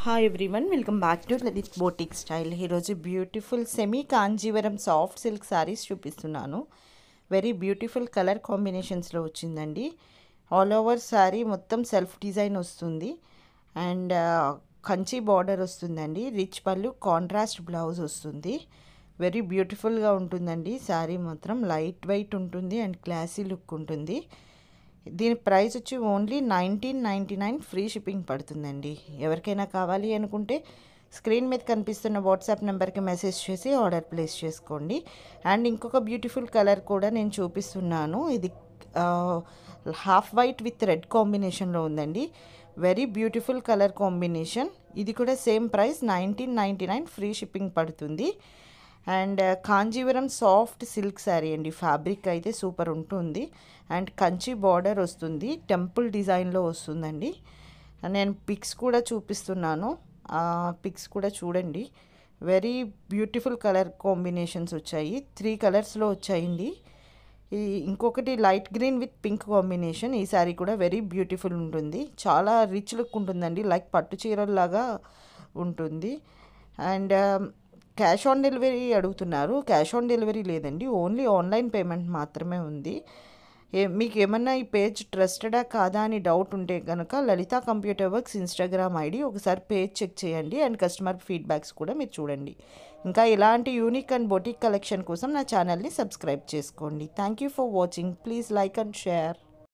Hi everyone, welcome back to Lalit boutique style. ఈరోజు beautiful semi Kanjeevaram soft silk saris చూపిస్తున్నాను. Very beautiful colour కాంబినేషన్స్లో వచ్చిందండి. All over sari మొత్తం self design వస్తుంది and Kanchi border వస్తుందండి. Rich పళ్ళు, కాంట్రాస్ట్ బ్లౌజ్ వస్తుంది. వెరీ బ్యూటిఫుల్గా ఉంటుందండి. శారీ మాత్రం లైట్ వెయిట్ ఉంటుంది అండ్ క్లాసీ లుక్ ఉంటుంది. దీని ప్రైస్ వచ్చి ఓన్లీ 1999 ఫ్రీ షిప్పింగ్ పడుతుందండి. ఎవరికైనా కావాలి అనుకుంటే స్క్రీన్ మీద కనిపిస్తున్న వాట్సాప్ నెంబర్కి మెసేజ్ చేసి ఆర్డర్ ప్లేస్ చేసుకోండి. అండ్ ఇంకొక బ్యూటిఫుల్ కలర్ కూడా నేను చూపిస్తున్నాను. ఇది హాఫ్ వైట్ విత్ రెడ్ కాంబినేషన్లో ఉందండి. Very beautiful colour combination. ఇది కూడా సేమ్ ప్రైస్ 1999 ఫ్రీ షిప్పింగ్ పడుతుంది. And Kanjeevaram soft silk sari అండి. ఫ్యాబ్రిక్ అయితే సూపర్ ఉంటుంది అండ్ కంచి బార్డర్ వస్తుంది. టెంపుల్ డిజైన్లో వస్తుందండి. నేను పిక్స్ కూడా చూపిస్తున్నాను, పిక్స్ కూడా చూడండి. వెరీ బ్యూటిఫుల్ కలర్ కాంబినేషన్స్ వచ్చాయి. 3 కలర్స్లో వచ్చాయండి. ఇంకొకటి light green with pink combination. ఈ శారీ కూడా వెరీ బ్యూటిఫుల్ ఉంటుంది. చాలా రిచ్ లుక్ ఉంటుందండి, లైక్ పట్టు చీరల్లాగా ఉంటుంది. అండ్ క్యాష్ ఆన్ డెలివరీ అడుగుతున్నారు. క్యాష్ ఆన్ డెలివరీ లేదండి, ఓన్లీ ఆన్లైన్ పేమెంట్ మాత్రమే ఉంది. మీకు ఏమన్నా ఈ పేజ్ ట్రస్టెడా కాదా అని డౌట్ ఉంటే కనుక లలిత కంప్యూటర్ వర్క్స్ ఇన్స్టాగ్రామ్ ఐడి ఒకసారి పేజ్ చెక్ చేయండి అండ్ కస్టమర్ ఫీడ్బ్యాక్స్ కూడా మీరు చూడండి. ఇంకా ఇలాంటి యూనిక్ అండ్ బొటిక్ కలెక్షన్ కోసం నా ఛానల్ని సబ్స్క్రైబ్ చేసుకోండి. Thank you for watching. Please like and share.